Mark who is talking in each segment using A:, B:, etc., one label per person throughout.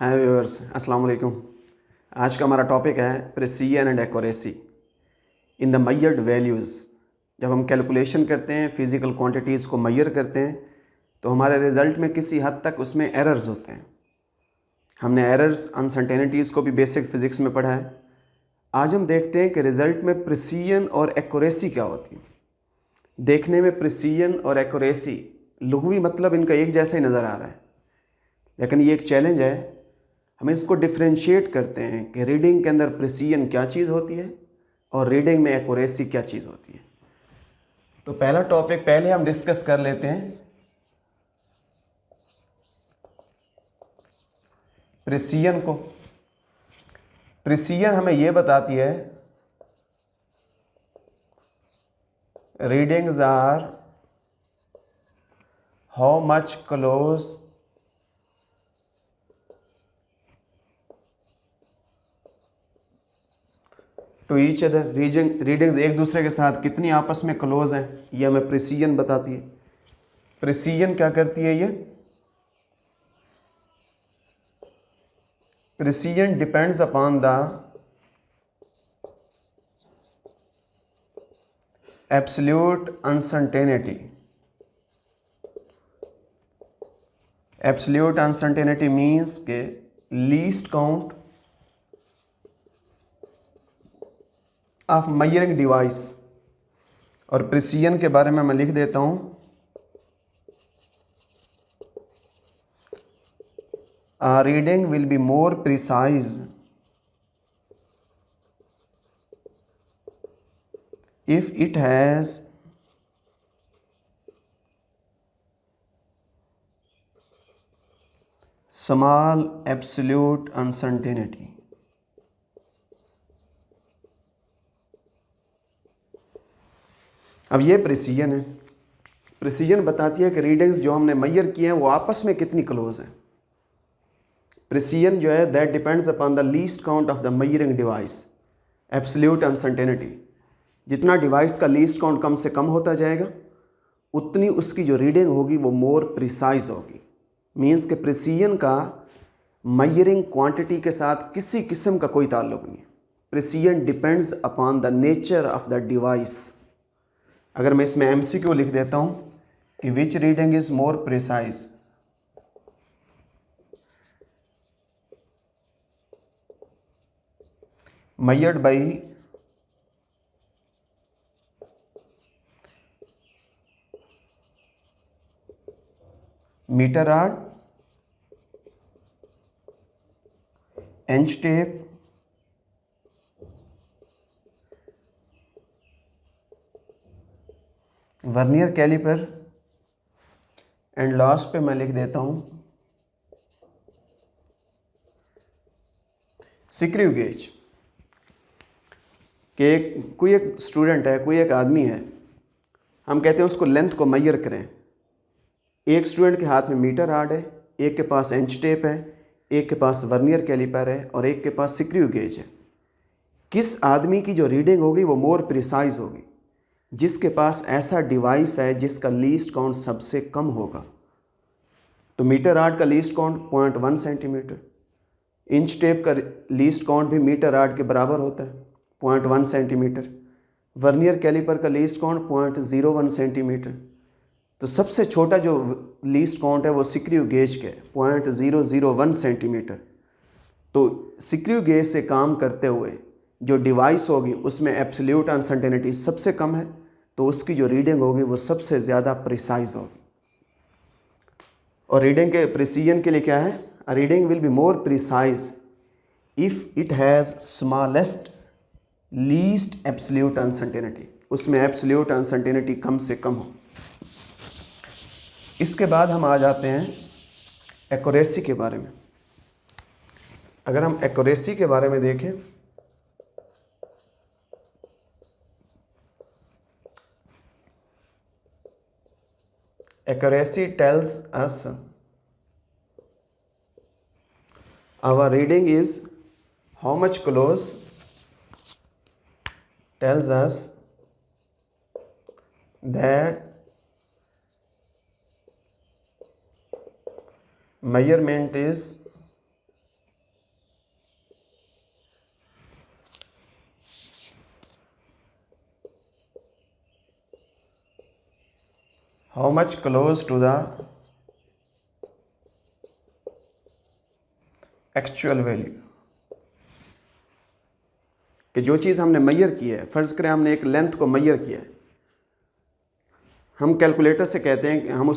A: हाय viewers, अस्सलाम वालेकुम। आज का हमारा टॉपिक है precision and accuracy in the measured values. जब हम कैलकुलेशन करते हैं, फिज़िकल क्वांटिटीज़ को मेजर करते हैं, तो हमारे रिज़ल्ट में किसी हद तक उसमें एरर्स होते हैं। हमने एरर्स, अनसर्टेनिटीज़ को भी बेसिक फ़िज़िक्स में पढ़ा है। आज हम देखते हैं कि रिज़ल्ट में प्रिसीजन और एक्यूरेसी क्या होती है। देखने में प्रिसीजन और एक्यूरेसी लुग़वी मतलब इनका एक जैसा ही नज़र आ रहा है, लेकिन ये एक चैलेंज है। हम इसको डिफ्रेंशिएट करते हैं कि रीडिंग के अंदर प्रिसीजन क्या चीज़ होती है और रीडिंग में एक्यूरेसी क्या चीज़ होती है। तो पहला टॉपिक पहले हम डिस्कस कर लेते हैं, प्रिसीजन को। प्रिसीजन हमें यह बताती है readings are how much close to each other. Readings एक दूसरे के साथ कितनी आपस में क्लोज हैं, ये हमें प्रिसीजन बताती है। प्रिसीजन क्या करती है? ये precision depends upon the absolute uncertainty. Absolute uncertainty means के least count of measuring device. और प्रिसीजन के बारे में मैं लिख देता हूं, a reading will be more precise if it has small absolute uncertainty। अब ये प्रिसीजन है। प्रिसीजन बताती है कि रीडिंग्स जो हमने मेजर किए हैं वो आपस में कितनी क्लोज हैं। प्रिसीजन जो है that depends upon the least count of the measuring device, absolute uncertainty. जितना डिवाइस का लीस्ट काउंट कम से कम होता जाएगा, उतनी उसकी जो रीडिंग होगी वो मोर प्रिसाइज होगी। मीन्स के प्रिसीजन का मेजरिंग क्वांटिटी के साथ किसी किस्म का कोई ताल्लुक नहीं है। Precision depends upon the nature of the device. अगर मैं इसमें एमसीक्यू लिख देता हूं कि which reading is more precise, measured by meter rod, inch tape, vernier calliper, and last पे मैं लिख देता हूं स्क्रू गेज। कि कोई एक स्टूडेंट है, कोई एक आदमी है, हम कहते हैं उसको लेंथ को मेजर करें। एक स्टूडेंट के हाथ में मीटर राड है, एक के पास इंच टेप है, एक के पास वर्नियर कैलिपर है और एक के पास स्क्रू गेज है। किस आदमी की जो रीडिंग होगी वो मोर प्रिसाइज होगी? जिसके पास ऐसा डिवाइस है जिसका लीस्ट काउंट सबसे कम होगा। तो मीटर राड का least count 0.1 centimetre, inch tape का लीस्ट काउंट भी मीटर राड के बराबर होता है 0.1 सेंटीमीटर, वर्नियर कैलिपर का लीस्ट काउंट 0.01 सेंटीमीटर। तो सबसे छोटा जो लीस्ट काउंट है वो स्क्रू गेज के 0.001 सेंटीमीटर। तो स्क्रू गेज से काम करते हुए जो डिवाइस होगी उसमें एब्सोल्यूट अनसर्टेनिटी सबसे कम है, तो उसकी जो रीडिंग होगी वो सबसे ज़्यादा प्रिसाइज होगी। और रीडिंग के प्रिसीजन के लिए क्या है? A reading will be more precise if it has smallest least absolute uncertainty. उसमें एब्सोल्यूट अनसर्टेनिटी कम से कम हो। इसके बाद हम आ जाते हैं एक्यूरेसी के बारे में। अगर हम एक्यूरेसी के बारे में देखें, accuracy tells us our reading is how much close, tells us that measurement is how much close to the actual value, कि जो चीज़ हमने मैयर की है, फ़र्ज़ करें हमने एक लेंथ को मैयर किया है, हम कैलकुलेटर से कहते हैं कि हम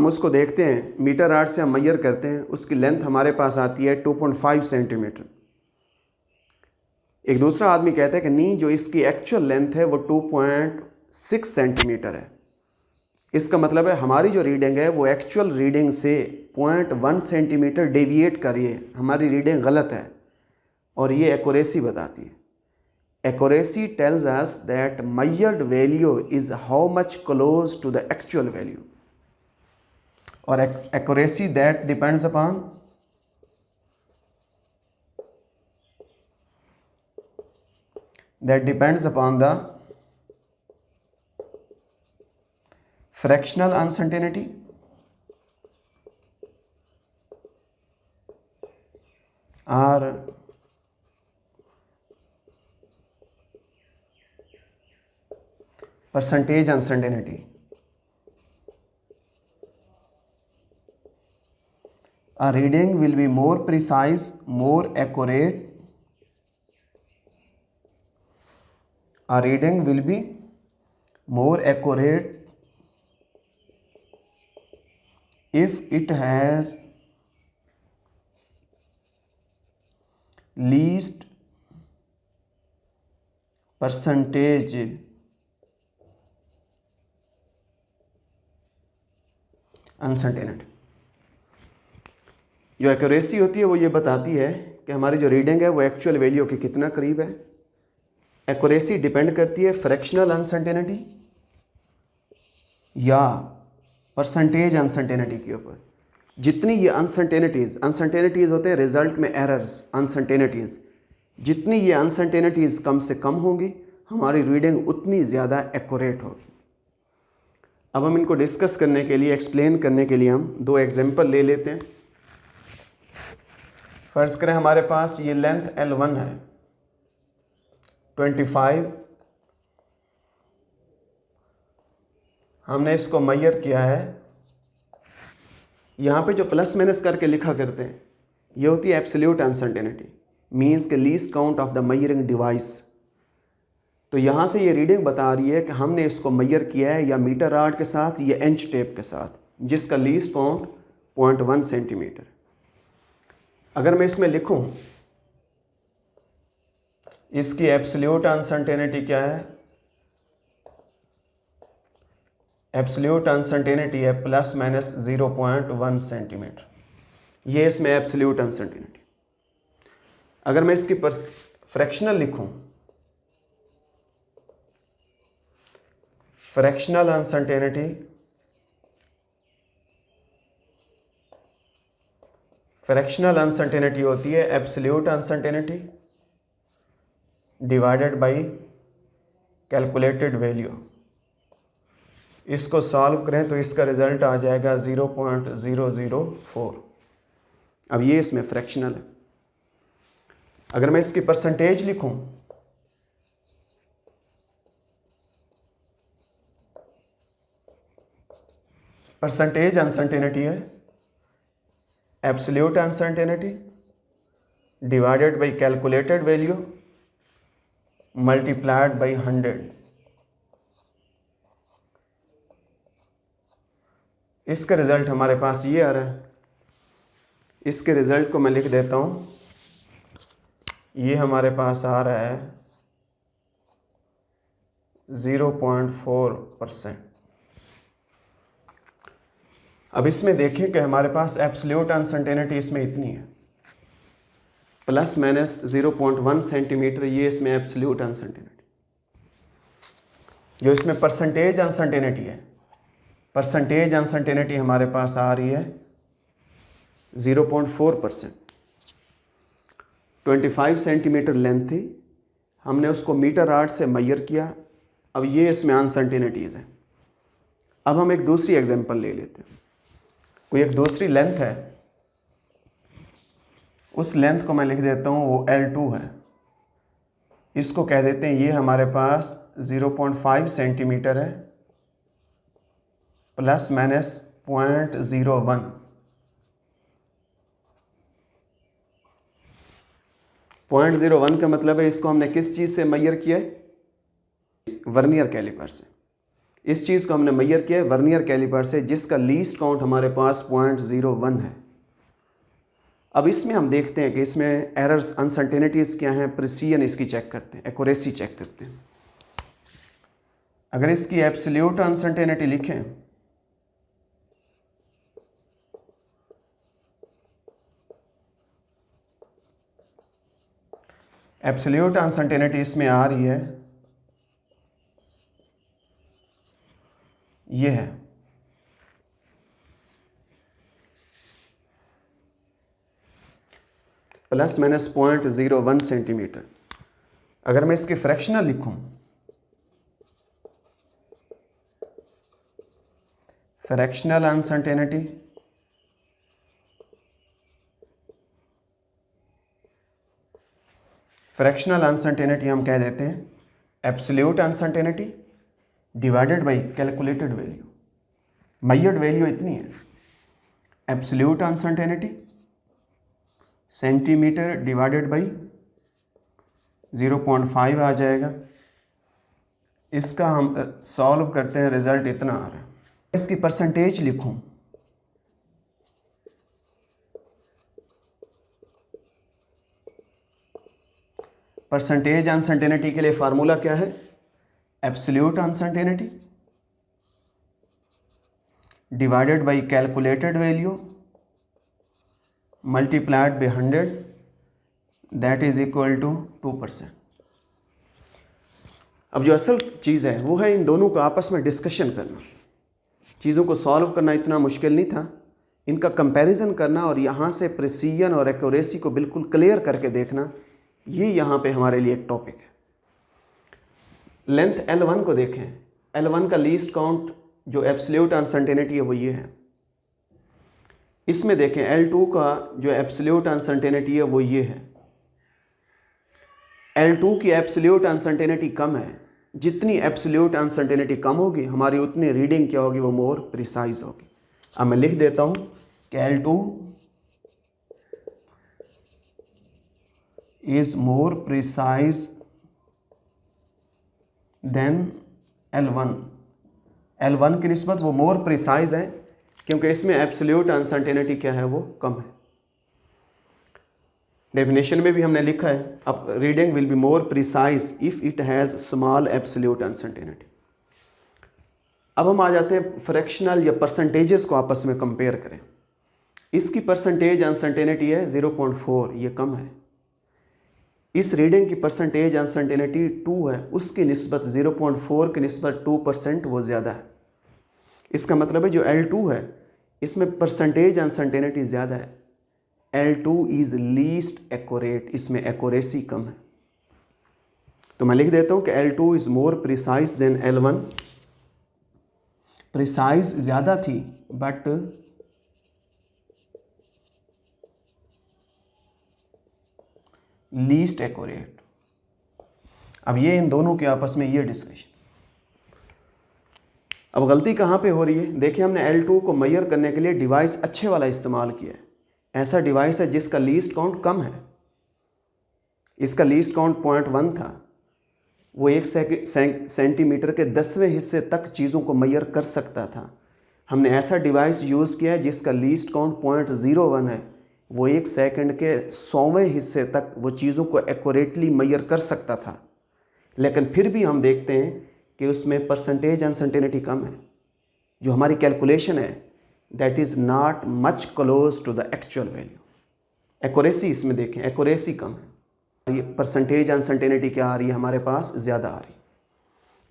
A: उसको देखते हैं, मीटर आर्ट से हम मैयर करते हैं, उसकी लेंथ हमारे पास आती है 2.5 सेंटीमीटर। एक दूसरा आदमी कहता है कि नहीं, जो इसकी एक्चुअल लेंथ है वो 2.6 सेंटीमीटर है। इसका मतलब है हमारी जो रीडिंग है वो एक्चुअल रीडिंग से 0.1 सेंटीमीटर डेविएट कर रही है, हमारी रीडिंग गलत है, और ये एक्यूरेसी बताती है। Accuracy tells us that measured value is how much close to the actual value, और accuracy that depends upon the fractional uncertainty or percentage uncertainty. A reading will be more precise, more accurate. A reading will be more accurate if it has least percentage uncertainty. जो accuracy होती है वो ये बताती है कि हमारी जो रीडिंग है वो एक्चुअल वैल्यू के कितना करीब है। एक्यूरेसी डिपेंड करती है फ्रैक्शनल अनसर्टेनिटी या परसेंटेज अनसर्टेनिटी के ऊपर। जितनी ये अनसर्टेनिटीज़ होते हैं रिजल्ट में एरर्स, अनसर्टेनिटीज़, जितनी ये अनसर्टेनिटीज़ कम से कम होंगी हमारी रीडिंग उतनी ज़्यादा एक्यूरेट होगी। अब हम इनको डिस्कस करने के लिए, एक्सप्लेन करने के लिए हम दो एग्जांपल ले लेते हैं। फ़र्ज़ करें हमारे पास ये लेंथ L1 है 25, हमने इसको मैयर किया है। यहाँ पे जो प्लस माइनस करके लिखा करते हैं ये होती है एब्सोल्यूट अनसर्टेनिटी, मीन्स के least count of the मैयरिंग device. तो यहाँ से ये रीडिंग बता रही है कि हमने इसको मैयर किया है या मीटर राड के साथ या इंच टेप के साथ, जिसका लीस्ट काउंट 0.1 सेंटीमीटर। अगर मैं इसमें लिखूं इसकी एब्सोल्यूट अनसर्टेनिटी क्या है, एब्सोल्यूट अनसर्टेनिटी है प्लस माइनस 0.1 सेंटीमीटर, ये इसमें एब्सोल्यूट अनसर्टेनिटी। अगर मैं इसकी फ्रैक्शनल लिखूं, फ्रैक्शनल अनसर्टेनिटी होती है absolute uncertainty divided by calculated value. इसको सॉल्व करें तो इसका रिजल्ट आ जाएगा 0.004। अब ये इसमें फ्रैक्शनल है। अगर मैं इसकी परसेंटेज लिखूं, परसेंटेज अनसर्टेनिटी है absolute uncertainty divided by calculated value multiplied by 100। इसका रिजल्ट हमारे पास ये आ रहा है। इसके रिजल्ट को मैं लिख देता हूँ, ये हमारे पास आ रहा है 0.4%। अब इसमें देखें कि हमारे पास एब्सोल्यूट अनसर्टेनिटी इसमें इतनी है प्लस माइनस 0.1 सेंटीमीटर, ये इसमें एब्सोल्यूट अनसर्टेनिटी। जो इसमें परसेंटेज अनसर्टेनिटी है, परसेंटेज अनसर्टेनिटी हमारे पास आ रही है 0.4%। 25 सेंटीमीटर लेंथ थी, हमने उसको मीटर आर्ट से मैयर किया। अब ये इसमें अनसर्टेनिटीज़ हैं। अब हम एक दूसरी एग्जांपल ले लेते हैं। कोई एक दूसरी लेंथ है, उस लेंथ को मैं लिख देता हूँ वो L2 है। इसको कह देते हैं, ये हमारे पास 0.5 सेंटीमीटर है प्लस माइनस 0.01। 0.01 का मतलब है इसको हमने किस चीज़ से मेजर किया है? वर्नियर कैलिपर से। इस चीज़ को हमने मेजर किया है वर्नियर कैलिपर से, जिसका लीस्ट काउंट हमारे पास 0.01 है। अब इसमें हम देखते हैं कि इसमें एरर्स, अनसर्टेनिटीज़ क्या हैं, प्रिसीजन इसकी चेक करते हैं, एक्यूरेसी चेक करते हैं। अगर इसकी एब्सोल्यूट अनसर्टेनिटी लिखें, एब्सोल्यूट अनसर्टेनिटी इसमें आ रही है, ये है प्लस माइनस 0.01 सेंटीमीटर। अगर मैं इसकी फ्रैक्शनल लिखूं, फ्रैक्शनल अनसर्टेनिटी हम कह देते हैं absolute uncertainty divided by calculated value. Measured value इतनी है, absolute uncertainty centimetre divided by 0.5 आ जाएगा। इसका हम सॉल्व करते हैं, रिजल्ट इतना आ रहा है। इसकी परसेंटेज लिखूं, परसेंटेज अनसर्टेनिटी के लिए फार्मूला क्या है? Absolute uncertainty divided by calculated value multiplied by 100, that is equal to 2%। अब जो असल चीज़ है वो है इन दोनों को आपस में डिस्कशन करना। चीज़ों को सॉल्व करना इतना मुश्किल नहीं था, इनका कंपैरिजन करना और यहाँ से प्रिसीजन और एक्यूरेसी को बिल्कुल क्लियर करके देखना, ये यहाँ पे हमारे लिए एक टॉपिक है। लेंथ L1 को देखें, L1 का लीस्ट काउंट जो एब्सोल्यूट अनसर्टेनिटी है वो ये है। इसमें देखें L2 का जो एब्सोल्यूट अनसर्टेनिटी है वो ये है। L2 की एब्सोल्यूट अनसर्टेनिटी कम है, जितनी एब्सोल्यूट अनसर्टेनिटी कम होगी हमारी उतनी रीडिंग क्या होगी, वो मोर प्रिसाइज होगी। अब मैं लिख देता हूँ कि L2 is more precise than L1। L1 की निस्बत वो मोर प्रिसाइज है क्योंकि इसमें एब्सोल्यूट अनसर्टेनिटी क्या है, वो कम है। डेफिनेशन में भी हमने लिखा है, अब reading will be more precise if it has small absolute uncertainty. अब हम आ जाते हैं फ्रैक्शनल या परसेंटेजेस को आपस में कंपेयर करें। इसकी परसेंटेज अनसर्टेनिटी है 0.4, ये कम है। इस रीडिंग की परसेंटेज अनसर्टेनिटी 2 है, उसकी निस्बत 0.4 की निस्बत 2% वो ज़्यादा है। इसका मतलब है जो L2 है इसमें परसेंटेज अनसर्टेनिटी ज़्यादा है, L2 इज़ लीस्ट एक्यूरेट, इसमें एक्यूरेसी कम है। तो मैं लिख देता हूँ कि L2 is more precise than L1। Precise ज़्यादा थी बट लीस्ट एक्यूरेट। अब ये इन दोनों के आपस में ये डिस्कशन। अब गलती कहाँ पे हो रही है? देखिए हमने L2 को मेजर करने के लिए डिवाइस अच्छे वाला इस्तेमाल किया है। ऐसा डिवाइस है जिसका लीस्ट काउंट कम है। इसका लीस्ट काउंट 0.1 था, वो 1 सेंटीमीटर के 10वें हिस्से तक चीज़ों को मेजर कर सकता था। हमने ऐसा डिवाइस यूज़ किया है जिसका लीस्ट काउंट 0.01 है, वो 1 सेकंड के 100वें हिस्से तक वो चीज़ों को एक्यूरेटली मेजर कर सकता था। लेकिन फिर भी हम देखते हैं कि उसमें परसेंटेज अनसर्टेनिटी कम है। जो हमारी कैलकुलेशन है that is not much close to the actual value. Accuracy इसमें देखें, एक्यूरेसी कम है। ये परसेंटेज अनसर्टेनिटी क्या आ रही है, हमारे पास ज़्यादा आ रही है।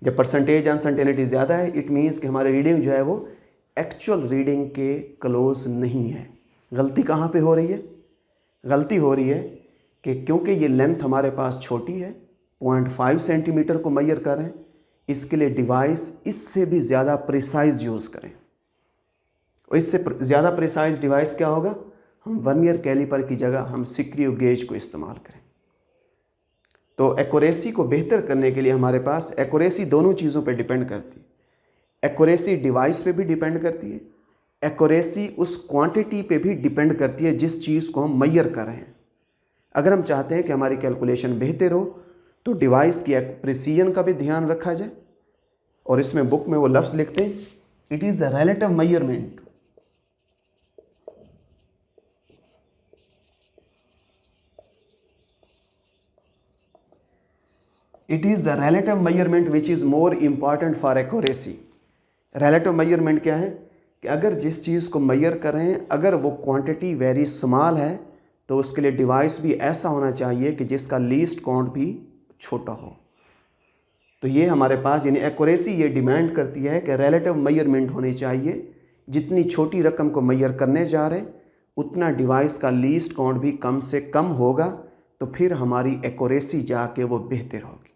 A: जब परसेंटेज अनसर्टेनिटी ज़्यादा है इट मीन्स कि हमारी रीडिंग जो है वो एक्चुअल रीडिंग के क्लोज नहीं है। गलती कहाँ पे हो रही है? गलती हो रही है कि क्योंकि ये लेंथ हमारे पास छोटी है, 0.5 सेंटीमीटर को मेजर कर रहे हैं, इसके लिए डिवाइस इससे भी ज़्यादा प्रिसाइज यूज़ करें। और इससे ज़्यादा प्रिसाइज डिवाइस क्या होगा, हम वर्नियर कैलिपर की जगह हम स्क्रू गेज को इस्तेमाल करें। तो एक्यूरेसी को बेहतर करने के लिए हमारे पास एक्यूरेसी दोनों चीज़ों पे डिपेंड करती है। एक्यूरेसी डिवाइस पे भी डिपेंड करती है, एक्यूरेसी उस क्वांटिटी पे भी डिपेंड करती है जिस चीज़ को हम मेजर कर रहे हैं। अगर हम चाहते हैं कि हमारी कैलकुलेशन बेहतर हो तो डिवाइस की प्रिसीजन का भी ध्यान रखा जाए, और इसमें बुक में वो लफ्ज़ लिखते हैं, it is the relative measurement it is the relative measurement which is more important for accuracy. Relative measurement क्या है कि अगर जिस चीज़ को मेजर कर रहे हैं अगर वो क्वांटिटी वेरी स्मॉल है तो उसके लिए डिवाइस भी ऐसा होना चाहिए कि जिसका लीस्ट काउंट भी छोटा हो। तो ये हमारे पास यानी एक्यूरेसी ये डिमांड करती है कि रिलेटिव मेजरमेंट होनी चाहिए, जितनी छोटी रकम को मेजर करने जा रहे हैं उतना डिवाइस का लीस्ट काउंट भी कम से कम होगा, तो फिर हमारी एक्यूरेसी जाके वो बेहतर होगी।